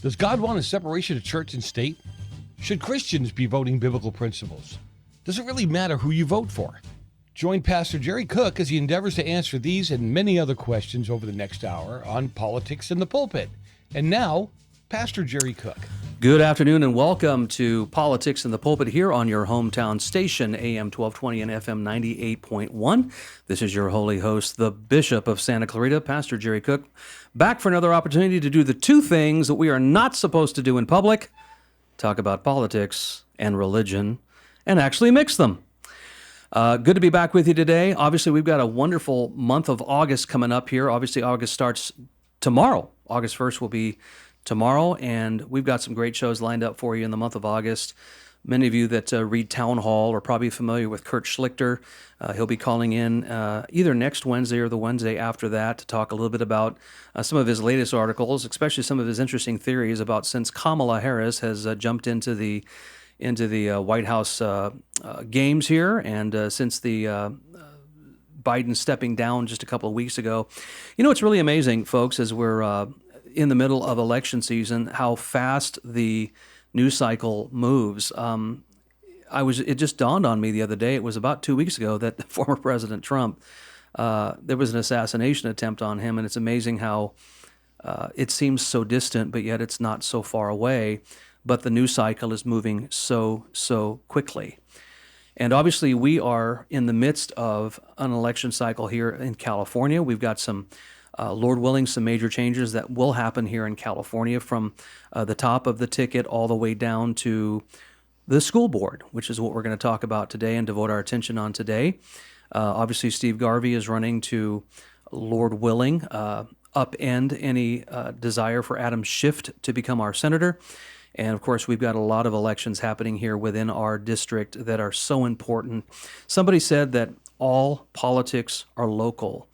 Does God want a separation of church and state? Should Christians be voting biblical principles? Does it really matter who you vote for? Join Pastor Jerry Cook as he endeavors to answer these and many other questions over the next hour on Politics in the Pulpit. And now, Pastor Jerry Cook. Good afternoon and welcome to Politics in the Pulpit here on your hometown station, AM 1220 and FM 98.1. This is your holy host, the Bishop of Santa Clarita, Pastor Jerry Cook, back for another opportunity to do the two things that we are not supposed to do in public: talk about politics and religion, and actually mix them. Good to be back with you today. Obviously, we've got a wonderful month of August coming up here. Obviously, August starts tomorrow. August 1st will be tomorrow, and we've got some great shows lined up for you in the month of August. Many of you that read Town Hall are probably familiar with Kurt Schlichter. He'll be calling in either next Wednesday or the Wednesday after that to talk a little bit about some of his latest articles, especially some of his interesting theories about since Kamala Harris has jumped into the White House games here, and since the Biden stepping down just a couple of weeks ago. You know, it's really amazing, folks, as we're in the middle of election season, how fast the news cycle moves. It just dawned on me the other day, it was about 2 weeks ago, that former President Trump, there was an assassination attempt on him, and it's amazing how it seems so distant, but yet it's not so far away. But the news cycle is moving so quickly. And obviously, we are in the midst of an election cycle here in California. We've got some, Lord willing, some major changes that will happen here in California, from the top of the ticket all the way down to the school board, which is what we're going to talk about today and devote our attention on today. Obviously, Steve Garvey is running to, Lord willing, upend any desire for Adam Schiff to become our senator. And of course, we've got a lot of elections happening here within our district that are so important. Somebody said that all politics are local.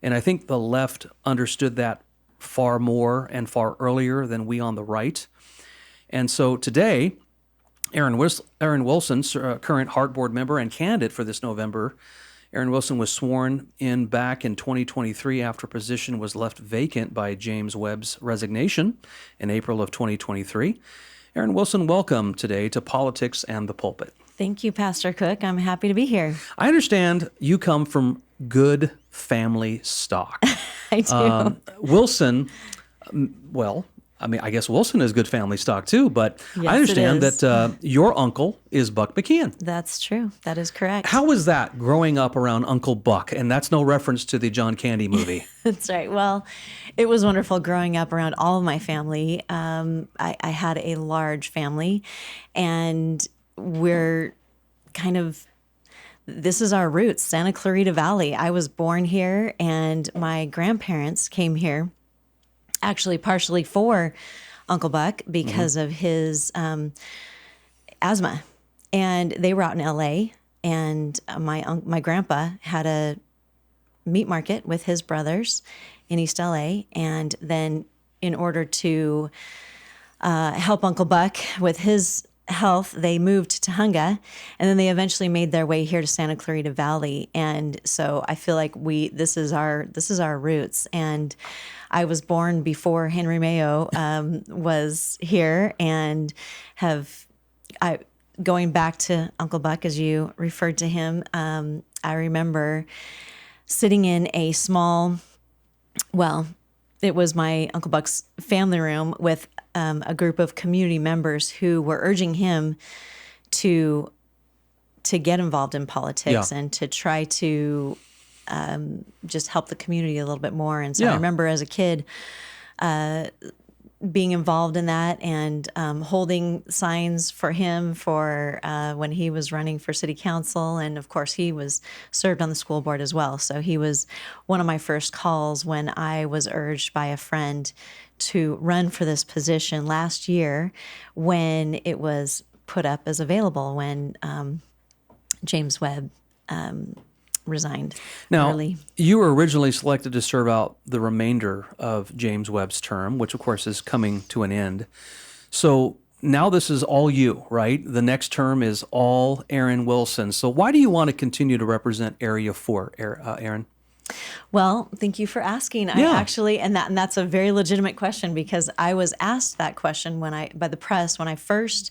And I think the left understood that far more and far earlier than we on the right. And so today, Erin Wilson, current Hart Board member and candidate for this November, Erin Wilson was sworn in back in 2023 after a position was left vacant by James Webb's resignation in April of 2023. Erin Wilson, welcome today to Politics and the Pulpit. Thank you, Pastor Cook. I'm happy to be here. I understand you come from good family stock. I do. Wilson, well, I mean, I guess Wilson is good family stock too, but Yes, I understand it is. that your uncle is Buck McKeon. That's true. That is correct. How was that growing up around Uncle Buck? And that's no reference to the John Candy movie. That's right. Well, it was wonderful growing up around all of my family. I had a large family, and we're kind of, this is our roots, Santa Clarita Valley. I was born here, and my grandparents came here actually partially for Uncle Buck because of his asthma. And they were out in LA, and my grandpa had a meat market with his brothers in East LA. And then in order to help Uncle Buck with his health, they moved to Tujunga, and then they eventually made their way here to Santa Clarita Valley. And so I feel like this is our roots. And I was born before Henry Mayo was here, and going back to Uncle Buck, as you referred to him, I remember sitting in a small, it was my Uncle Buck's family room with a group of community members who were urging him to get involved in politics and to try to just help the community a little bit more. And so I remember as a kid being involved in that and holding signs for him for when he was running for city council. And of course, he was served on the school board as well. So he was one of my first calls when I was urged by a friend to run for this position last year when it was put up as available, when James Webb resigned early. You were originally selected to serve out the remainder of James Webb's term, which of course is coming to an end. So now this is all you, right? The next term is all Erin Wilson. So why do you want to continue to represent Area 4, Erin? Well, thank you for asking. Yeah. I actually, and that's a very legitimate question, because I was asked that question by the press when I first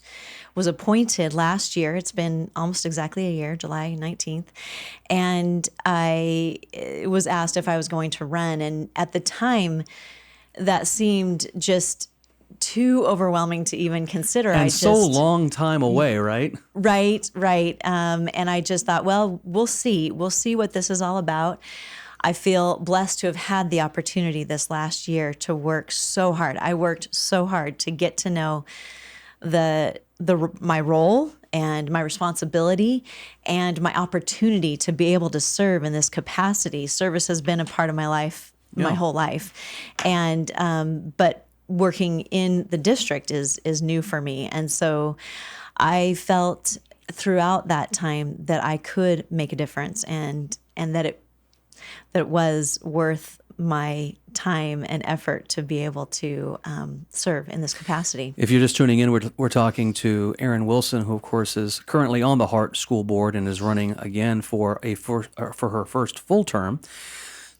was appointed last year. It's been almost exactly a year, July 19th. And I was asked if I was going to run. And at the time, that seemed just too overwhelming to even consider. And so long time away, right? Right. And I just thought, well, we'll see. We'll see what this is all about. I feel blessed to have had the opportunity this last year to work so hard. I worked so hard to get to know my role and my responsibility and my opportunity to be able to serve in this capacity. Service has been a part of my life, my whole life. And, but working in the district is new for me. And so I felt throughout that time that I could make a difference, and that it was worth my time and effort to be able to serve in this capacity. If you're just tuning in, we're talking to Erin Wilson, who of course is currently on the Hart School Board and is running again for her first full term.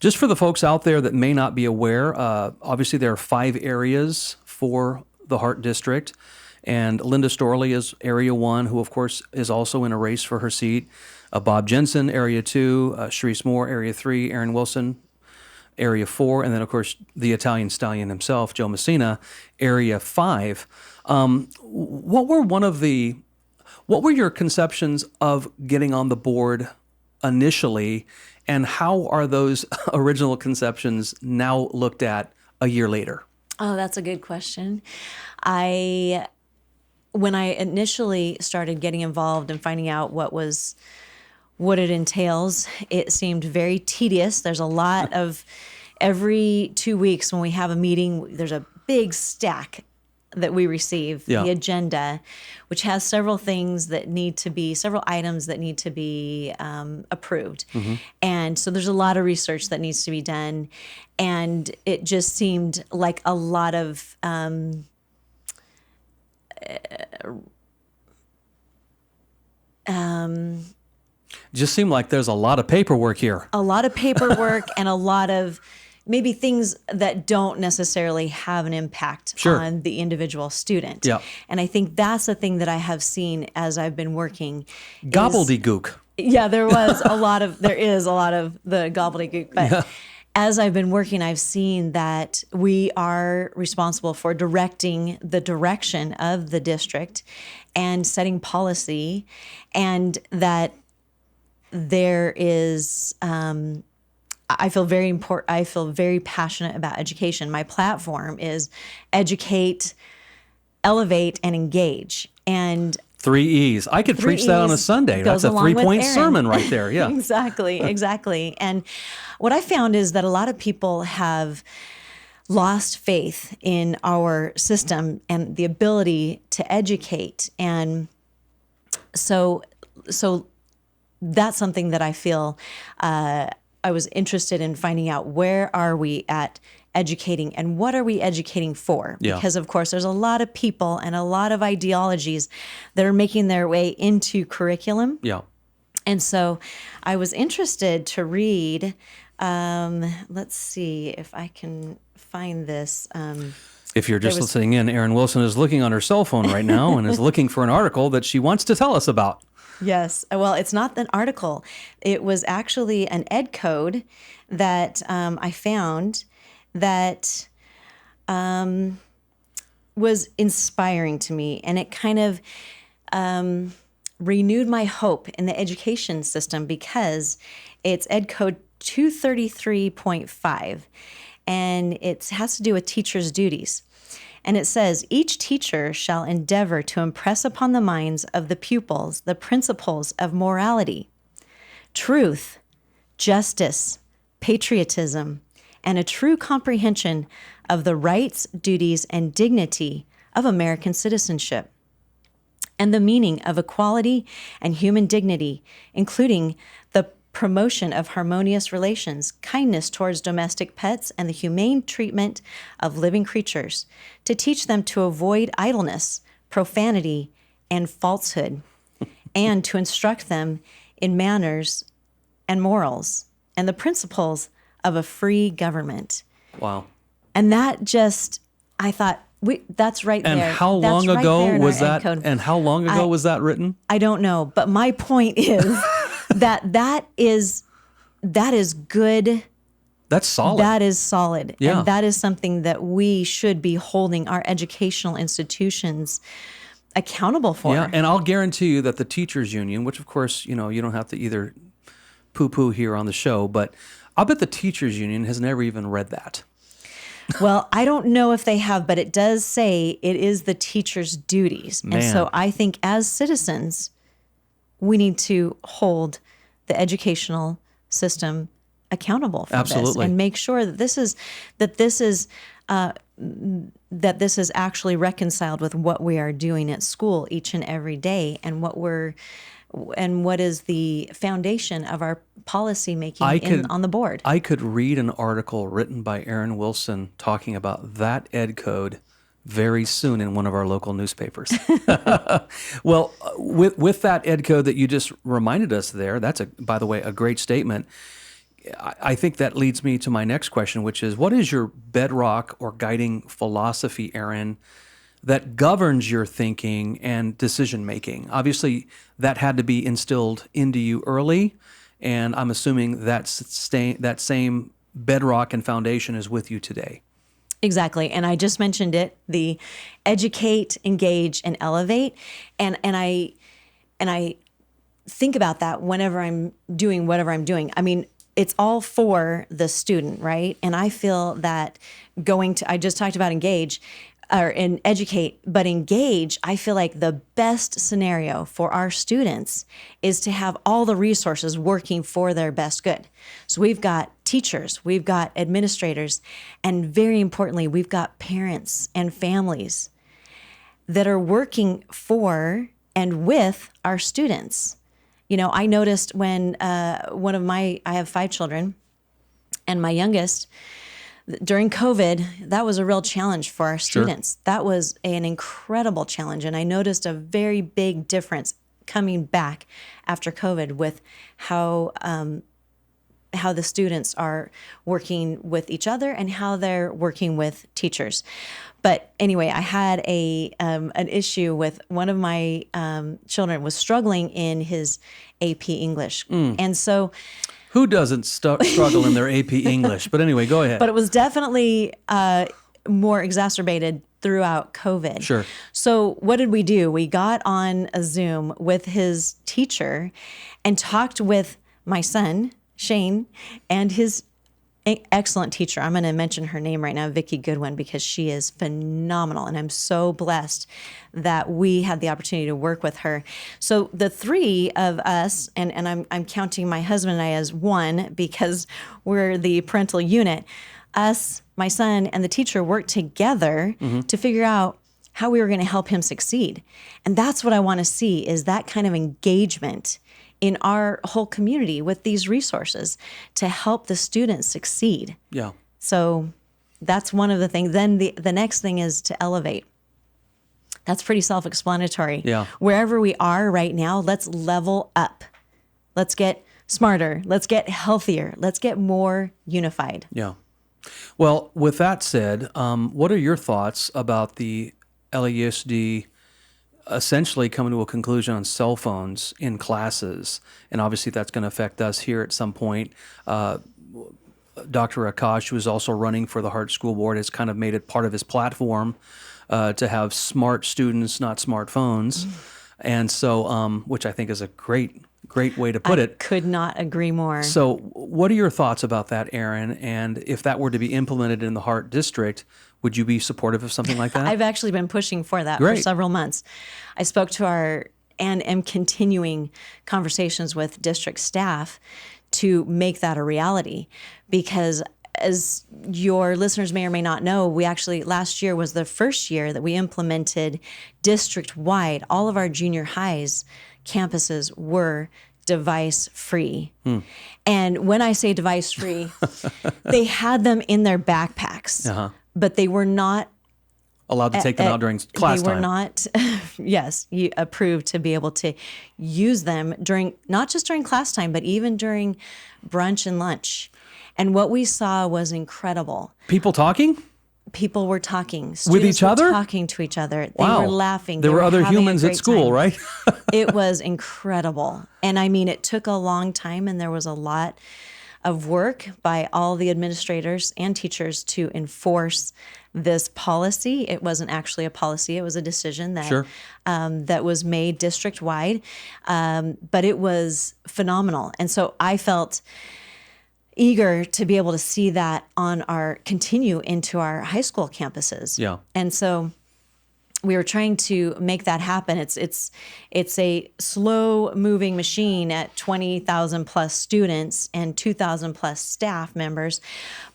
Just for the folks out there that may not be aware, obviously there are 5 areas for the Hart District, and Linda Storley is Area 1, who of course is also in a race for her seat. Bob Jensen, Area 2, Sharice Moore, Area 3, Erin Wilson, Area 4, and then, of course, the Italian stallion himself, Joe Messina, Area 5. What were your conceptions of getting on the board initially, and how are those original conceptions now looked at a year later? Oh, that's a good question. When I initially started getting involved and finding out what it entails, it seemed very tedious. There's a lot of, every 2 weeks when we have a meeting, there's a big stack that we receive, the agenda, which has several items that need to be approved. Mm-hmm. And so there's a lot of research that needs to be done. And it just seemed like a lot of just seemed like there's a lot of paperwork here. A lot of paperwork and a lot of maybe things that don't necessarily have an impact on the individual student. Yeah. And I think that's the thing that I have seen as I've been working. Gobbledygook. There is a lot of the gobbledygook. But as I've been working, I've seen that we are responsible for directing the direction of the district and setting policy, and that there is, I feel very passionate about education. My platform is educate, elevate, and engage. And 3 E's. I could preach that on a Sunday. That's a 3-point sermon right there. Yeah. Exactly. And what I found is that a lot of people have lost faith in our system and the ability to educate. And so that's something that I feel I was interested in finding out. Where are we at educating, and what are we educating for? Yeah. Because, of course, there's a lot of people and a lot of ideologies that are making their way into curriculum. Yeah. And so I was interested to read, let's see if I can find this. If you're just listening in, Erin Wilson is looking on her cell phone right now and is looking for an article that she wants to tell us about. Yes. Well, it's not an article. It was actually an ed code that I found that was inspiring to me. And it kind of renewed my hope in the education system, because it's ed code 233.5. And it has to do with teachers' duties. And it says, each teacher shall endeavor to impress upon the minds of the pupils the principles of morality, truth, justice, patriotism, and a true comprehension of the rights, duties, and dignity of American citizenship, and the meaning of equality and human dignity, including the promotion of harmonious relations, kindness towards domestic pets, and the humane treatment of living creatures, to teach them to avoid idleness, profanity, and falsehood, and to instruct them in manners and morals, and the principles of a free government. Wow. And that just, I thought, that's right And there. how That's long right ago there in was our that? ed code. And how long ago was that written? I don't know, but my point is that is good. That's solid. That is solid. Yeah. And that is something that we should be holding our educational institutions accountable for. Yeah, and I'll guarantee you that the teachers union, which of course, you don't have to either poo-poo here on the show, but I'll bet the teachers union has never even read that. Well, I don't know if they have, but it does say it is the teacher's duties. Man. And so I think as citizens, we need to hold the educational system accountable for Absolutely. this and make sure that this is actually reconciled with what we are doing at school each and every day, and what is the foundation of our policy making on the board. I could read an article written by Erin Wilson talking about that ed code very soon in one of our local newspapers. Well, with that ed code that you just reminded us there, that's by the way, a great statement. I think that leads me to my next question, which is, what is your bedrock or guiding philosophy, Erin, that governs your thinking and decision making? Obviously, that had to be instilled into you early, and I'm assuming that same bedrock and foundation is with you today. Exactly. And I just mentioned it, the educate, engage, and elevate. And I think about that whenever I'm doing whatever I'm doing. I mean, it's all for the student, right? And I feel that I just talked about engage and educate, but engage, I feel like the best scenario for our students is to have all the resources working for their best good. So we've got teachers, we've got administrators, and very importantly, we've got parents and families that are working for and with our students. I noticed when I have 5 children, and my youngest, during COVID, that was a real challenge for our students. That was an incredible challenge. And I noticed a very big difference coming back after COVID with how the students are working with each other and how they're working with teachers. But anyway, I had an issue with one of my children was struggling in his AP English. And so... Who doesn't struggle in their AP English? But anyway, go ahead. But it was definitely more exacerbated throughout COVID. Sure. So what did we do? We got on a Zoom with his teacher and talked with my son, Shane, and his excellent teacher. I'm going to mention her name right now, Vicki Goodwin, because she is phenomenal. And I'm so blessed that we had the opportunity to work with her. So the 3 of us, and I'm counting my husband and I as one because we're the parental unit, us, my son, and the teacher worked together to figure out how we were going to help him succeed. And that's what I want to see, is that kind of engagement in our whole community with these resources to help the students succeed. Yeah. So that's one of the things. Then the next thing is to elevate. That's pretty self-explanatory. Yeah. Wherever we are right now, let's level up. Let's get smarter. Let's get healthier. Let's get more unified. Yeah. Well, with that said, what are your thoughts about the LAUSD essentially coming to a conclusion on cell phones in classes? And obviously that's going to affect us here at some point. Dr. Akash, who is also running for the Hart School Board, has kind of made it part of his platform to have smart students, not smartphones. And so, which I think is a great way to put it. Could not agree more. So what are your thoughts about that, Erin? And if that were to be implemented in the Hart District, would you be supportive of something like that? I've actually been pushing for that Great. for several months. I spoke to and am continuing conversations with district staff to make that a reality, because as your listeners may or may not know, we actually, last year was the first year that we implemented district-wide. All of our junior highs campuses were device-free. And when I say device-free, they had them in their backpacks, but they were not allowed to take them out during class They were time. not, yes, approved to be able to use them not just during class time, but even during brunch and lunch. And what we saw was incredible. People talking? People were talking. Students With each were other? talking to each other. They Wow. were laughing. There They were other having a humans at great school, time. right? It was incredible. And I mean, it took a long time, and there was a lot of work by all the administrators and teachers to enforce this policy. It wasn't actually a policy. It was a decision that Sure. that was made district-wide. But it was phenomenal. And so I felt eager to be able to see that continue into our high school campuses. Yeah. And so we were trying to make that happen. It's a slow moving machine at 20,000 plus students and 2,000 plus staff members,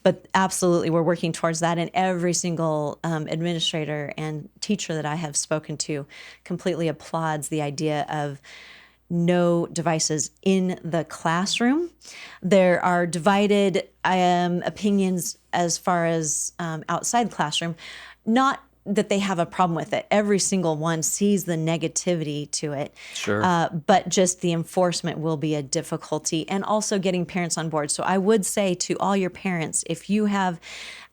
but absolutely we're working towards that. And every single administrator and teacher that I have spoken to completely applauds the idea of no devices in the classroom. There are divided opinions as far as outside the classroom, not that they have a problem with it. Every single one sees the negativity to it. Sure. But just the enforcement will be a difficulty, and also getting parents on board. So I would say to all your parents, if you have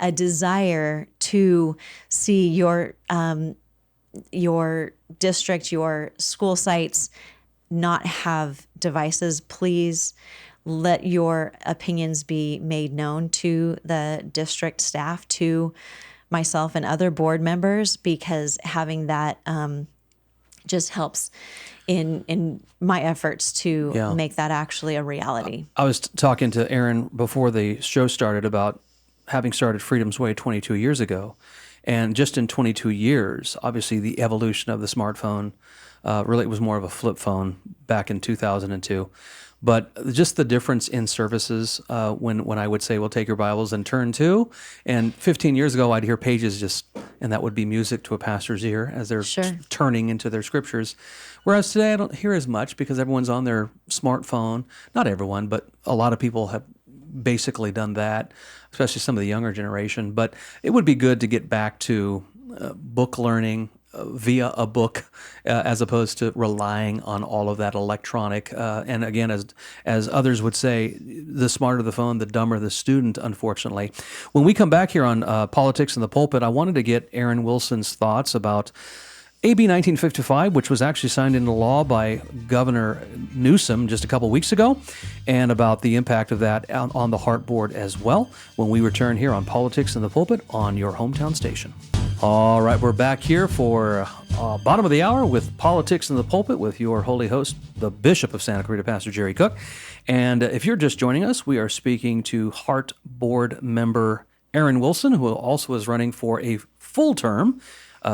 a desire to see your district, your school sites not have devices, please let your opinions be made known to the district staff, to myself and other board members, because having that just helps in my efforts to make that actually a reality. I was talking to Erin before the show started about having started Freedom's Way 22 years ago. And just in 22 years, obviously the evolution of the smartphone, really it was more of a flip phone back in 2002. But just the difference in services when I would say, well, take your Bibles and turn to. And 15 years ago, I'd hear pages and that would be music to a pastor's ear as they're turning into their scriptures. Whereas today, I don't hear as much because everyone's on their smartphone. Not everyone, but a lot of people have basically done that, especially some of the younger generation. But it would be good to get back to book learning via a book as opposed to relying on all of that electronic. And again, as others would say, the smarter the phone, the dumber the student, unfortunately. When we come back here on Politics in the Pulpit, I wanted to get Erin Wilson's thoughts about AB 1955, which was actually signed into law by Governor Newsom just a couple weeks ago, and about the impact of that on the Hart Board as well, when we return here on Politics in the Pulpit on your hometown station. All right, we're back here for bottom of the hour with Politics in the Pulpit with your holy host, the Bishop of Santa Clarita, Pastor Jerry Cook. And if you're just joining us, we are speaking to Hart Board member Erin Wilson, who also is running for a full term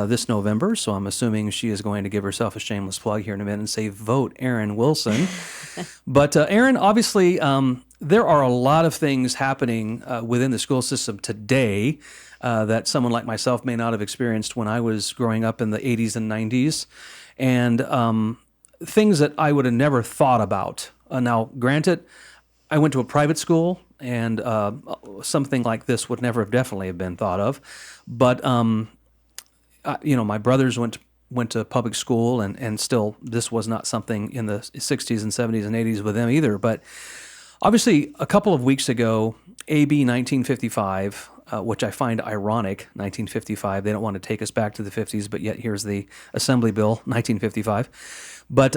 this November, so I'm assuming she is going to give herself a shameless plug here in a minute and say, vote Erin Wilson. But Erin, obviously, there are a lot of things happening within the school system today that someone like myself may not have experienced when I was growing up in the 80s and 90s, and things that I would have never thought about. Now, granted, I went to a private school, and something like this would never have definitely have been thought of, but my brothers went to public school, and still this was not something in the 60s and 70s and 80s with them either. But obviously, a couple of weeks ago, AB 1955, which I find ironic, 1955, they don't want to take us back to the 50s, but yet here's the Assembly Bill, 1955, but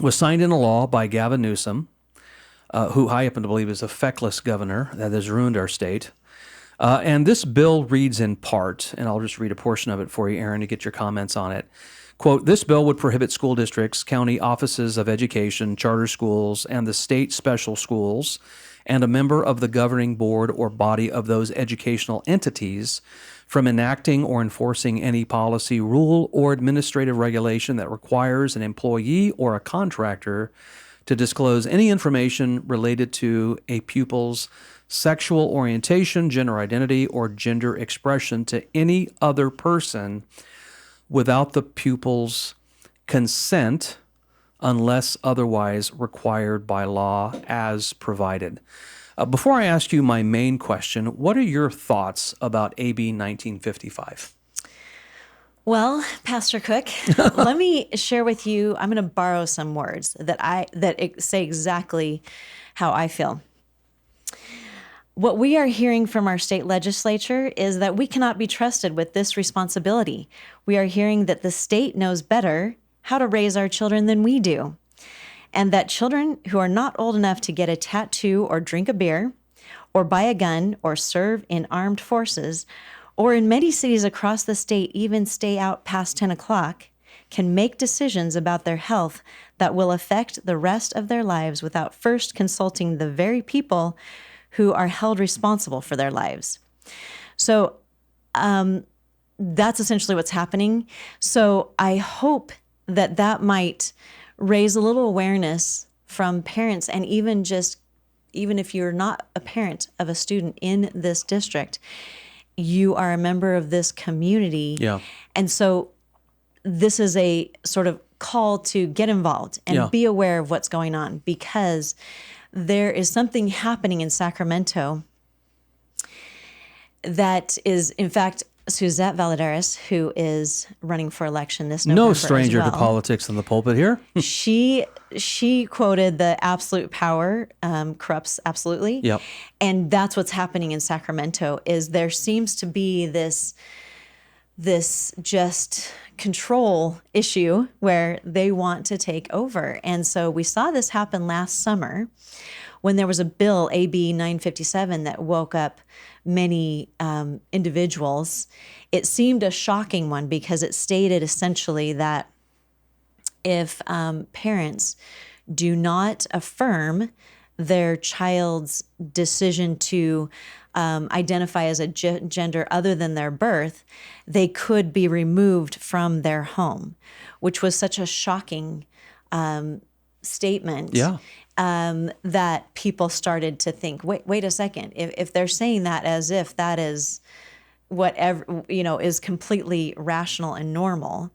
was signed into law by Gavin Newsom, who I happen to believe is a feckless governor that has ruined our state. And this bill reads in part, and I'll just read a portion of it for you, Erin, to get your comments on it. Quote, this bill would prohibit school districts, county offices of education, charter schools, and the state special schools, and a member of the governing board or body of those educational entities from enacting or enforcing any policy, rule, or administrative regulation that requires an employee or a contractor to disclose any information related to a pupil's sexual orientation, gender identity, or gender expression to any other person without the pupil's consent unless otherwise required by law as provided. Before I ask you my main question, what are your thoughts about AB 1955? Well, Pastor Cook, let me share with you. I'm going to borrow some words that say exactly how I feel. What we are hearing from our state legislature is that we cannot be trusted with this responsibility. We are hearing that the state knows better how to raise our children than we do, and that children who are not old enough to get a tattoo or drink a beer or buy a gun or serve in armed forces, or in many cities across the state even stay out past 10 o'clock, can make decisions about their health that will affect the rest of their lives without first consulting the very people who are held responsible for their lives. So that's essentially what's happening. So I hope that might raise a little awareness from parents, and even if you're not a parent of a student in this district, you are a member of this community. Yeah. And so this is a sort of call to get involved and be aware of what's going on, because there is something happening in Sacramento that is, in fact, Suzette Valadares, who is running for election this November. No stranger as well, to politics in the pulpit here. She quoted the absolute power corrupts absolutely. Yep. And that's what's happening in Sacramento. Is there seems to be this just control issue where they want to take over. And so we saw this happen last summer when there was a bill, AB 957, that woke up many individuals. It seemed a shocking one because it stated essentially that if parents do not affirm their child's decision to identify as a gender other than their birth, they could be removed from their home, which was such a shocking statement. Yeah. That people started to think, wait a second, if they're saying that as if that is whatever, is completely rational and normal,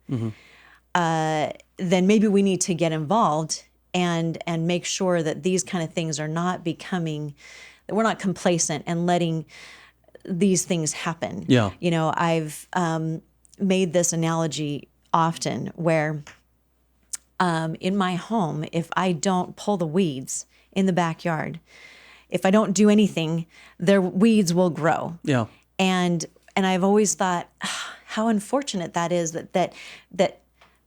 then maybe we need to get involved and make sure that these kind of things are not becoming, that we're not complacent and letting these things happen. Yeah. I've made this analogy often where in my home, if I don't pull the weeds in the backyard, if I don't do anything, their weeds will grow. Yeah. And I've always thought how unfortunate that is that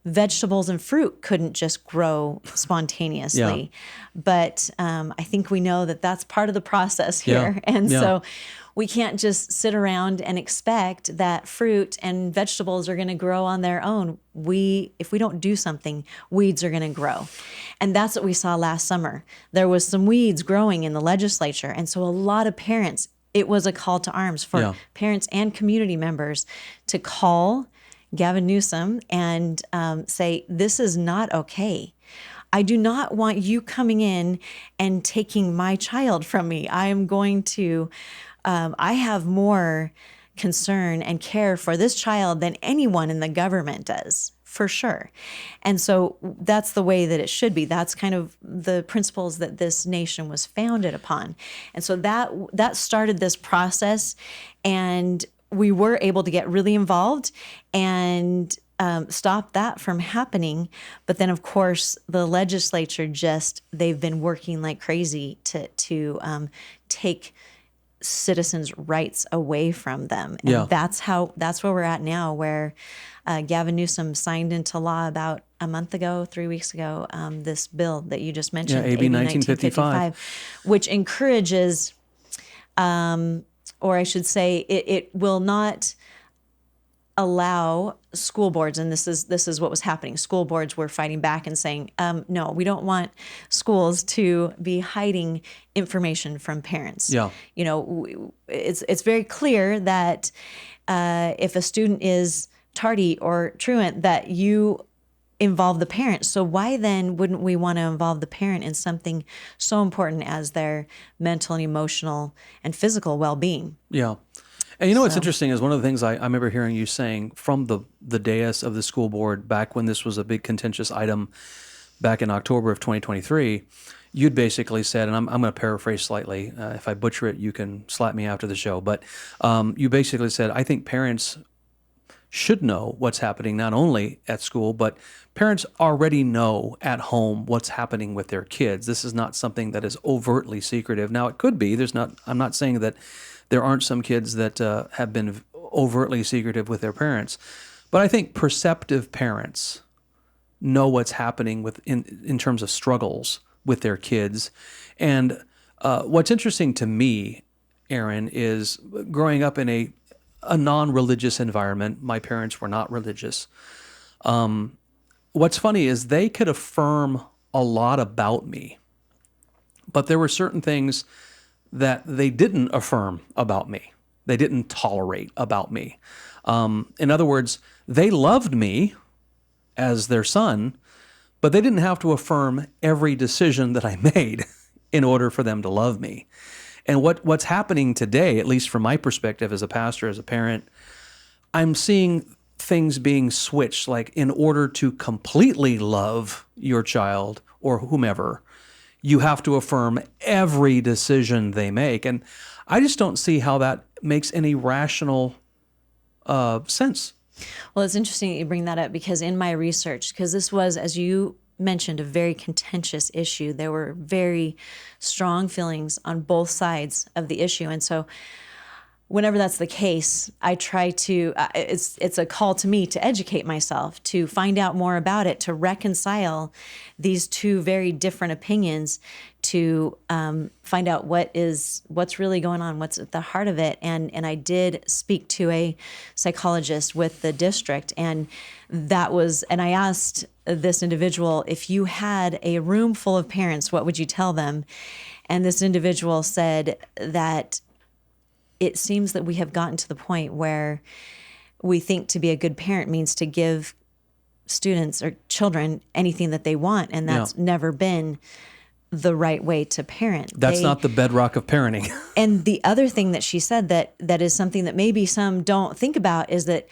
vegetables and fruit couldn't just grow spontaneously. Yeah. But I think we know that that's part of the process here. Yeah. And Yeah. so we can't just sit around and expect that fruit and vegetables are going to grow on their own. If we don't do something, weeds are going to grow. And that's what we saw last summer. There was some weeds growing in the legislature. And so a lot of parents, it was a call to arms for parents and community members to call Gavin Newsom and say, this is not okay. I do not want you coming in and taking my child from me. I am going to, I have more concern and care for this child than anyone in the government does, for sure. And so that's the way that it should be. That's kind of the principles that this nation was founded upon. And so that started this process, and we were able to get really involved and stop that from happening. But then, of course, the legislature they've been working like crazy to take citizens' rights away from them. And that's where we're at now, where Gavin Newsom signed into law about a month ago, 3 weeks ago, this bill that you just mentioned, AB 1955, which encourages, or I should say, it will not allow school boards, and this is what was happening. School boards were fighting back and saying, no, we don't want schools to be hiding information from parents. Yeah. It's very clear that if a student is tardy or truant, that you involve the parent. So why then wouldn't we want to involve the parent in something so important as their mental and emotional and physical well-being? Yeah. And what's interesting is one of the things I remember hearing you saying from the dais of the school board back when this was a big contentious item back in October of 2023, you'd basically said, and I'm going to paraphrase slightly, if I butcher it, you can slap me after the show, but you basically said, I think parents should know what's happening not only at school, but parents already know at home what's happening with their kids. This is not something that is overtly secretive. Now, it could be. I'm not saying that there aren't some kids that have been overtly secretive with their parents, but I think perceptive parents know what's happening in terms of struggles with their kids. And what's interesting to me, Erin, is growing up in a non-religious environment. My parents were not religious. What's funny is they could affirm a lot about me, but there were certain things that they didn't affirm about me. They didn't tolerate about me. In other words, they loved me as their son, but they didn't have to affirm every decision that I made in order for them to love me. And what's happening today, at least from my perspective as a pastor, as a parent, I'm seeing things being switched, like in order to completely love your child or whomever, you have to affirm every decision they make. And I just don't see how that makes any rational sense. Well, it's interesting that you bring that up, because in my research, because this was, as you mentioned, a very contentious issue. There were very strong feelings on both sides of the issue. And so whenever that's the case, I try to, it's a call to me to educate myself, to find out more about it, to reconcile these two very different opinions, to find out what's really going on, what's at the heart of it. And I did speak to a psychologist with the district, and I asked this individual, if you had a room full of parents, what would you tell them? And this individual said that it seems that we have gotten to the point where we think to be a good parent means to give students or children anything that they want, and that's never been the right way to parent. That's not the bedrock of parenting. And the other thing that she said that is something that maybe some don't think about is that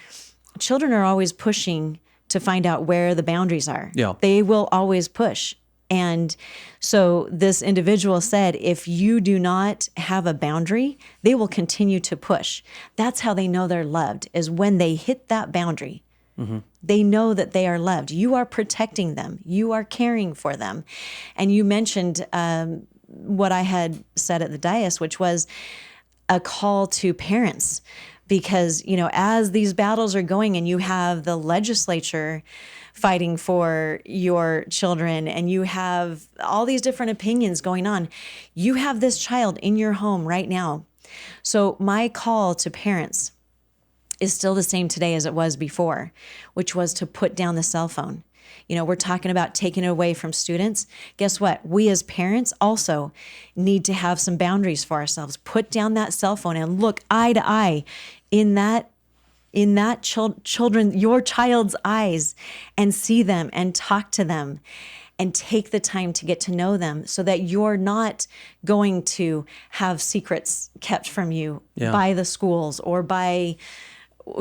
children are always pushing to find out where the boundaries are. Yeah. They will always push. And so this individual said, if you do not have a boundary, they will continue to push. That's how they know they're loved, is when they hit that boundary. Mm-hmm. They know that they are loved. You are protecting them. You are caring for them. And you mentioned what I had said at the dais, which was a call to parents. Because, as these battles are going and you have the legislature fighting for your children and you have all these different opinions going on, you have this child in your home right now. So my call to parents is still the same today as it was before, which was to put down the cell phone. We're talking about taking it away from students. Guess what? We as parents also need to have some boundaries for ourselves. Put down that cell phone and look eye to eye in that your child's eyes, and see them and talk to them and take the time to get to know them, so that you're not going to have secrets kept from you by the schools or by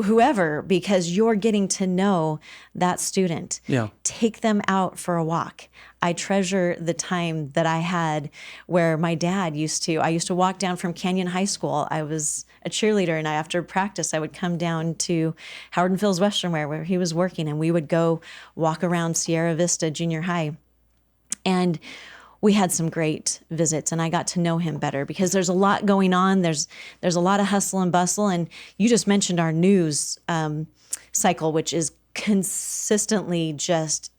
whoever, because you're getting to know that student. Yeah. Take them out for a walk. I treasure the time that I had where my dad I used to walk down from Canyon High School. I was a cheerleader, and after practice, I would come down to Howard and Phil's Western Wear, where he was working, and we would go walk around Sierra Vista Junior High. And we had some great visits, and I got to know him better, because there's a lot going on. There's a lot of hustle and bustle. And you just mentioned our news cycle, which is consistently just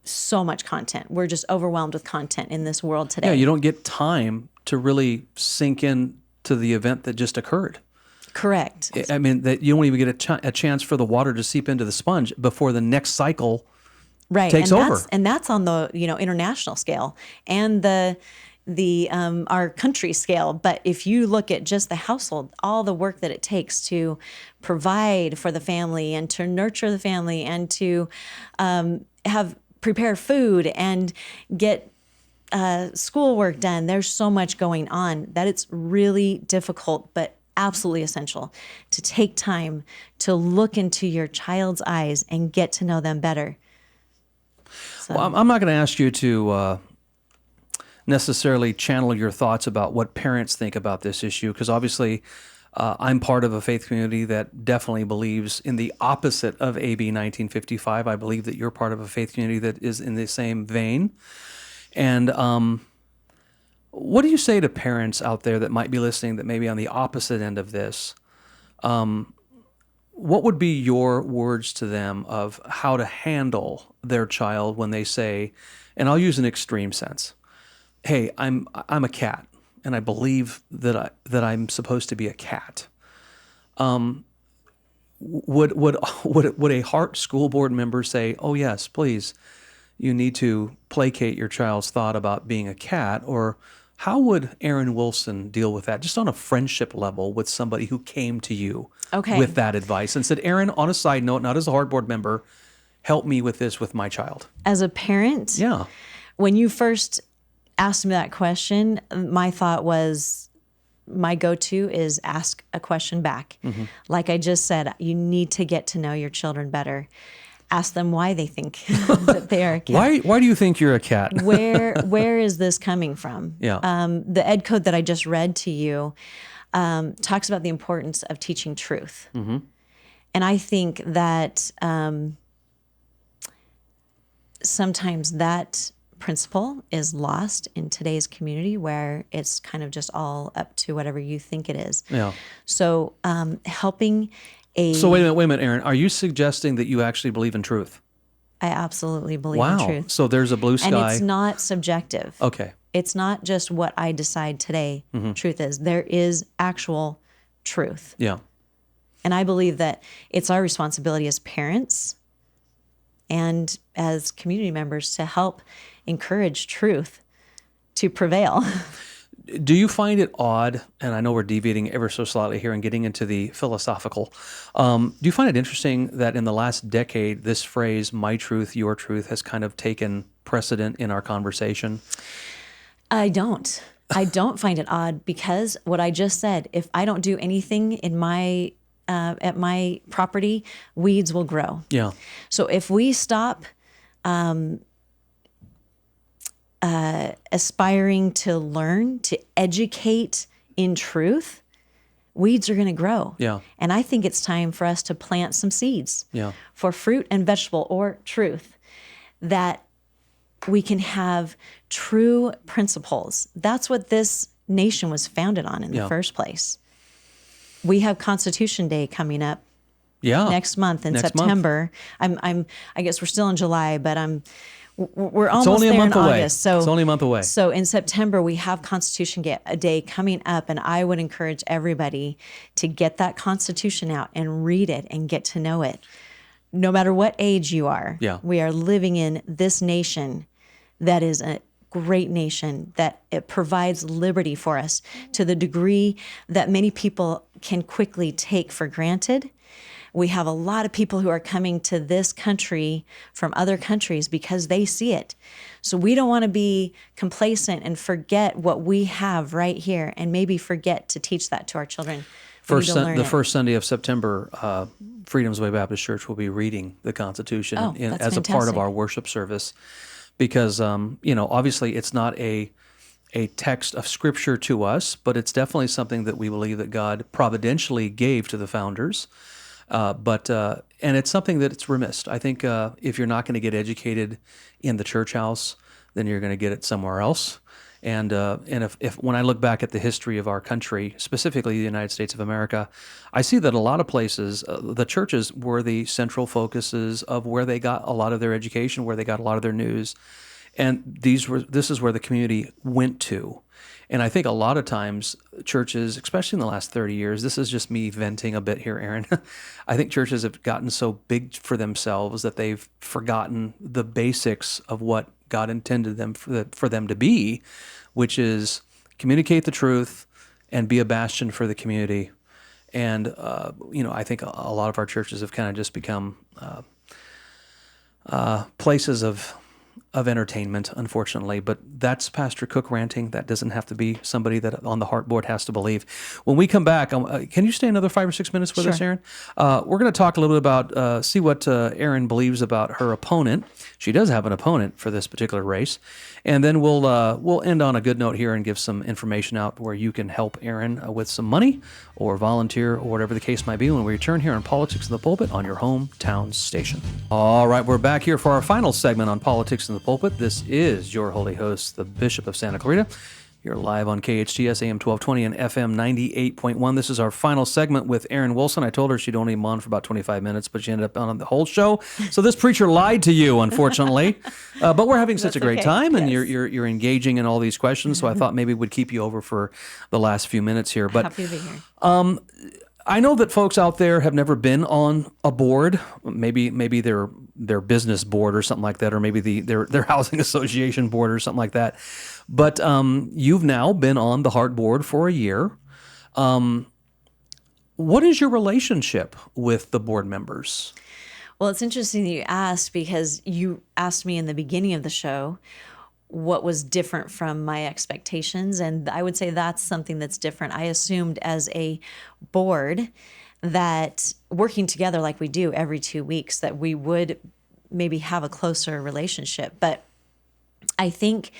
so much content. We're just overwhelmed with content in this world today. Yeah, you don't get time to really sink in to the event that just occurred. Correct. I mean, that you don't even get a chance for the water to seep into the sponge before the next cycle takes over. And that's on the international scale and the our country scale. But if you look at just the household, all the work that it takes to provide for the family and to nurture the family and to prepare food and get schoolwork done, there's so much going on that it's really difficult, but absolutely essential to take time to look into your child's eyes and get to know them better. So. Well, I'm not going to ask you to necessarily channel your thoughts about what parents think about this issue, because obviously I'm part of a faith community that definitely believes in the opposite of AB 1955. I believe that you're part of a faith community that is in the same vein. And what do you say to parents out there that might be listening that may be on the opposite end of this? What would be your words to them of how to handle their child when they say, and I'll use an extreme sense, hey, I'm a cat, and I believe that I'm supposed to be a cat. Would a Hart School Board member say, oh yes, please, you need to placate your child's thought about being a cat? Or how would Erin Wilson deal with that, just on a friendship level, with somebody who came to you with that advice and said, Erin, on a side note, not as a Hart Board member, help me with this with my child? As a parent, Yeah. when you first asked me that question, my thought was, my go-to is ask a question back. Mm-hmm. Like I just said, you need to get to know your children better. Ask them why they think that they are a cat. Why do you think you're a cat? Where is this coming from? Yeah. The ed code that I just read to you talks about the importance of teaching truth. Mm-hmm. And I think that sometimes that principle is lost in today's community, where it's kind of just all up to whatever you think it is. Yeah. So helping a... So wait a minute, Erin. Are you suggesting that you actually believe in truth? I absolutely believe Wow. in truth. So there's a blue sky. And it's not subjective. Okay. It's not just what I decide today truth is. There is actual truth. Yeah. And I believe that it's our responsibility as parents and as community members to help encourage truth to prevail. Do you find it odd, and I know we're deviating ever so slightly here and getting into the philosophical, do you find it interesting that in the last decade, this phrase, my truth, your truth, has kind of taken precedent in our conversation? I don't. I don't find it odd, because what I just said, if I don't do anything in my at my property, weeds will grow. Yeah. So if we stop aspiring to learn, to educate in truth, weeds are going to grow. Yeah. And I think it's time for us to plant some seeds for fruit and vegetable, or truth, that we can have true principles. That's what this nation was founded on in the first place. We have Constitution Day coming up next month in September. I guess we're still in July, but we're almost there in August. So it's only a month away. So in September, we have Constitution Day coming up, and I would encourage everybody to get that Constitution out and read it and get to know it. No matter what age you are, we are living in this nation that is a great nation, that it provides liberty for us to the degree that many people can quickly take for granted. We have a lot of people who are coming to this country from other countries because they see it. So we don't want to be complacent and forget what we have right here, and maybe forget to teach that to our children. First Sunday of September, Freedom's Way Baptist Church will be reading the Constitution as a part of our worship service, because obviously it's not a text of Scripture to us, but it's definitely something that we believe that God providentially gave to the founders. And it's something that it's remiss. I think if you're not going to get educated in the church house, then you're going to get it somewhere else. And if when I look back at the history of our country, specifically the United States of America, I see that a lot of places, the churches were the central focuses of where they got a lot of their education, where they got a lot of their news. And this is where the community went to. And I think a lot of times churches, especially in the last 30 years, this is just me venting a bit here, Erin. I think churches have gotten so big for themselves that they've forgotten the basics of what God intended them for them to be, which is communicate the truth and be a bastion for the community. And, I think a lot of our churches have kind of just become places of of entertainment, unfortunately, but that's Pastor Cook ranting. That doesn't have to be somebody that on the Hart Board has to believe. When we come back, can you stay another 5 or 6 minutes with us, Erin? We're going to talk a little bit about, see what Erin believes about her opponent. She does have an opponent for this particular race. And then we'll end on a good note here and give some information out where you can help Erin with some money or volunteer or whatever the case might be when we return here on Politics in the Pulpit on your hometown station. All right, we're back here for our final segment on Politics in the Pulpit. This is your holy host, the Bishop of Santa Clarita. You're live on KHTS AM 1220 and FM 98.1. This is our final segment with Erin Wilson. I told her she'd only be on for about 25 minutes, but she ended up on the whole show. So this preacher lied to you, unfortunately. But we're having such a great time, and you're engaging in all these questions. So I thought maybe we'd keep you over for the last few minutes here. But happy to be here. I know that folks out there have never been on a board, maybe their business board or something like that, or maybe their housing association board or something like that. But you've now been on the Hart Board for a year. What is your relationship with the board members? Well, it's interesting that you asked, because you asked me in the beginning of the show what was different from my expectations. And I would say that's something that's different. I assumed as a board that working together like we do every 2 weeks, that we would maybe have a closer relationship. But I think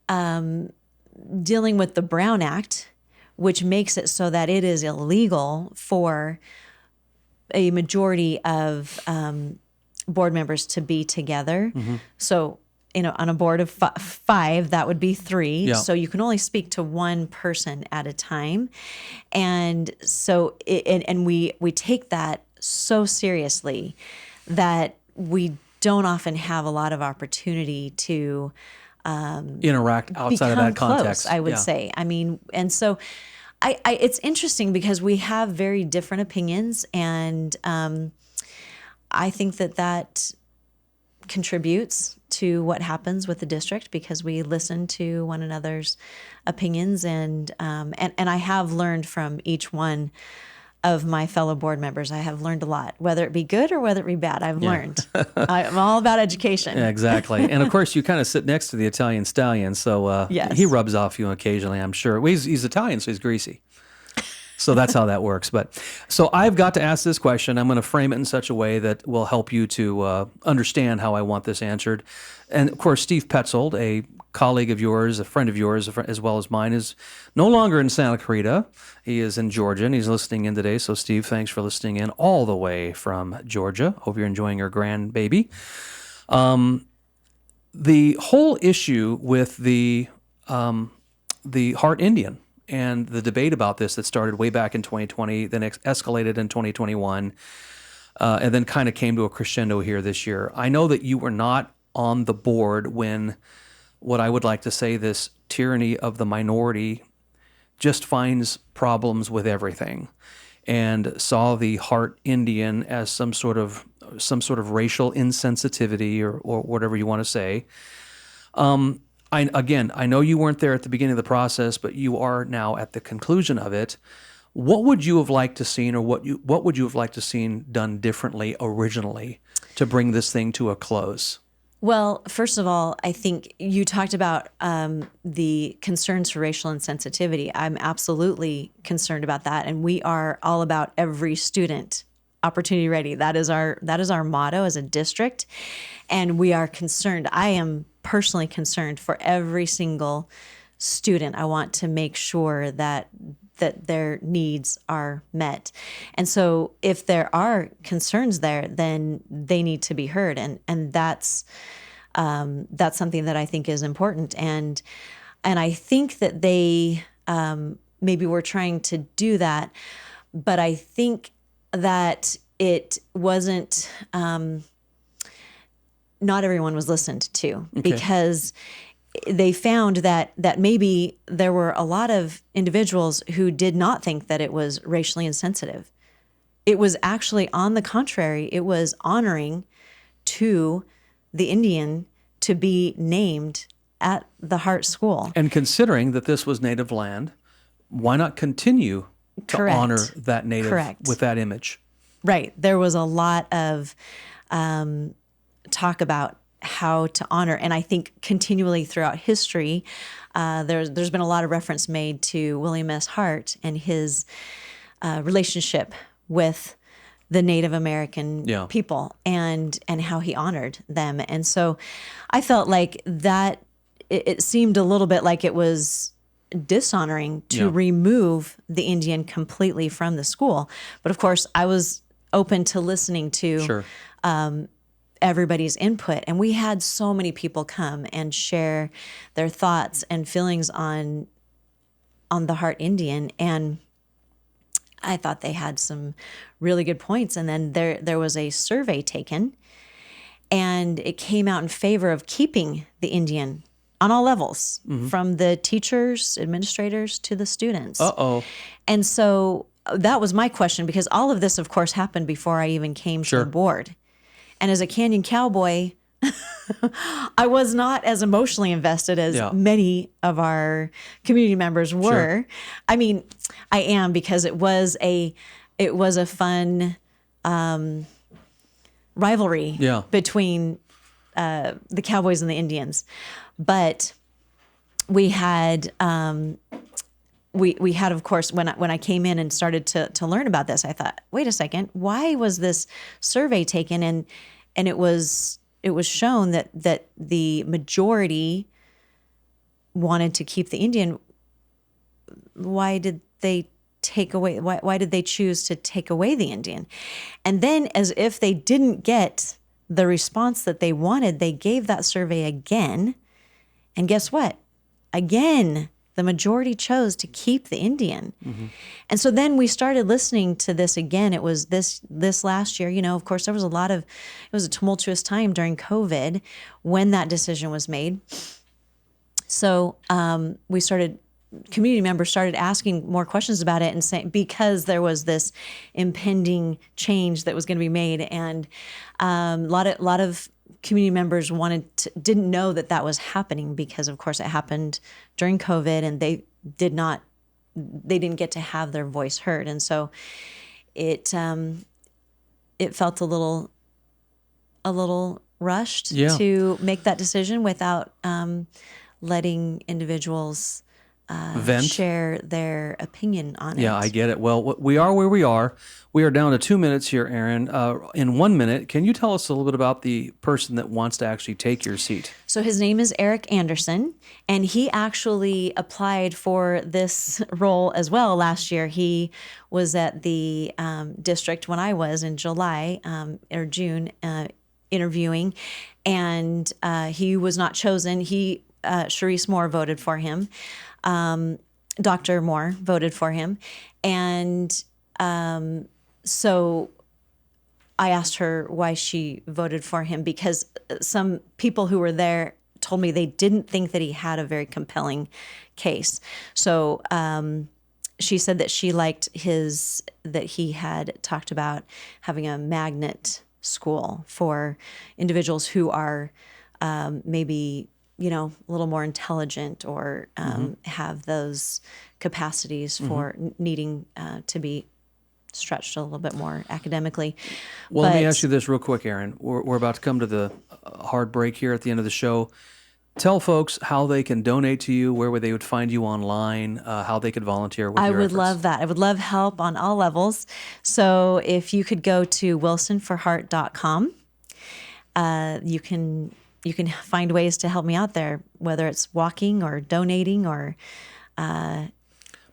dealing with the Brown Act, which makes it so that it is illegal for a majority of board members to be together. Mm-hmm. So, on a board of 5, that would be 3. Yeah. So you can only speak to one person at a time. And so, we take that so seriously that we don't often have a lot of opportunity to interact outside of that context. Close, I would say. I mean, and so it's interesting because we have very different opinions, and I think that contributes to what happens with the district, because we listen to one another's opinions, and I have learned from each one of my fellow board members. I have learned a lot, whether it be good or whether it be bad. I've learned. I'm all about education. Yeah, exactly. And of course, you kind of sit next to the Italian stallion, so yes. He rubs off you occasionally, I'm sure. Well, he's Italian, so he's greasy. So that's how that works. But so I've got to ask this question. I'm going to frame it in such a way that will help you to understand how I want this answered. And of course, Steve Petzold, a colleague of yours, a friend of yours, as well as mine, is no longer in Santa Clarita. He is in Georgia, and he's listening in today. So Steve, thanks for listening in all the way from Georgia. Hope you're enjoying your grandbaby. The whole issue with the Hart Indian and the debate about this that started way back in 2020, then escalated in 2021, and then kind of came to a crescendo here this year. I know that you were not on the board when, what I would like to say, this tyranny of the minority just finds problems with everything, and saw the Hart Indian as some sort of racial insensitivity or whatever you want to say. I know you weren't there at the beginning of the process, but you are now at the conclusion of it. What would you have liked to seen, or what would you have liked to seen done differently originally to bring this thing to a close? Well, first of all, I think you talked about the concerns for racial insensitivity. I'm absolutely concerned about that, and we are all about every student opportunity ready. That is our motto as a district, and we are concerned. I am personally concerned for every single student. I want to make sure that their needs are met. And so if there are concerns there, then they need to be heard. And that's something that I think is important. And I think that they maybe were trying to do that, but I think that it wasn't, not everyone was listened to, because they found that maybe there were a lot of individuals who did not think that it was racially insensitive. It was actually, on the contrary, it was honoring to the Indian to be named at the Hart School. And considering that this was native land, why not continue to honor that native with that image? Right. There was a lot of talk about how to honor. And I think continually throughout history, there's been a lot of reference made to William S. Hart and his relationship with the Native American people and how he honored them. And so I felt like that it seemed a little bit like it was dishonoring to remove the Indian completely from the school. But of course, I was open to listening to everybody's input. And we had so many people come and share their thoughts and feelings on the Hart Indian. And I thought they had some really good points. And then there was a survey taken, and it came out in favor of keeping the Indian on all levels, from the teachers, administrators, to the students. And so that was my question, because all of this, of course, happened before I even came to the board. And as a Canyon cowboy, I was not as emotionally invested as many of our community members were. I mean, I am, because it was a fun rivalry between the Cowboys and the Indians. But we had we had, of course, when I came in and started to learn about this, I thought, wait a second, why was this survey taken? And it was shown that the majority wanted to keep the Indian. Why did they take away? Why did they choose to take away the Indian? And then, as if they didn't get the response that they wanted, they gave that survey again. And guess what? Again, the majority chose to keep the Indian. And so then we started listening to this again. It was this last year. You know, of course, there was it was a tumultuous time during COVID when that decision was made. So community members started asking more questions about it, and saying, because there was this impending change that was going to be made, and a lot of community members didn't know that was happening, because of course it happened during COVID, and they didn't get to have their voice heard. And so it felt a little rushed to make that decision without letting individuals share their opinion on it. Yeah, I get it. Well, we are where we are. We are down to 2 minutes here, Erin. In 1 minute, can you tell us a little bit about the person that wants to actually take your seat? So his name is Eric Anderson, and he actually applied for this role as well last year. He was at the district when I was in July or June interviewing, and he was not chosen. Sharice Moore voted for him. Dr. Moore voted for him. And so I asked her why she voted for him, because some people who were there told me they didn't think that he had a very compelling case. So she said that she liked that he had talked about having a magnet school for individuals who are maybe a little more intelligent, or have those capacities for needing to be stretched a little bit more academically. Well, let me ask you this real quick, Erin. We're about to come to the hard break here at the end of the show. Tell folks how they can donate to you, where they would find you online, how they could volunteer with your efforts. I would love that. I would love help on all levels. So if you could go to wilsonforhart.com, you can find ways to help me out there, whether it's walking or donating or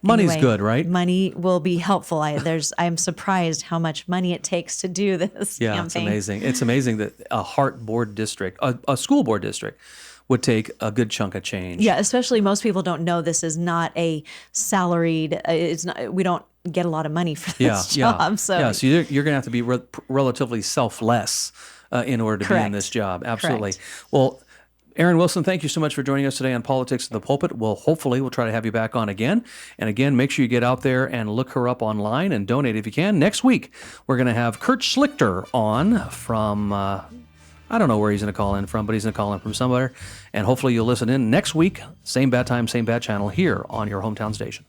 money's good, right? Money will be helpful. I'm surprised how much money it takes to do this campaign. It's amazing. It's amazing that a Hart board district, a school board district, would take a good chunk of change. Yeah, especially most people don't know this is not a salaried. It's not. We don't get a lot of money for this job. So you're going to have to be relatively selfless in order to be in this job. Absolutely. Correct. Well, Erin Wilson, thank you so much for joining us today on Politics in the Pulpit. Hopefully we'll try to have you back on again. And again, make sure you get out there and look her up online and donate if you can. Next week, we're going to have Kurt Schlichter on from, I don't know where he's going to call in from, but he's going to call in from somewhere. And hopefully you'll listen in next week. Same bad time, same bad channel here on your hometown station.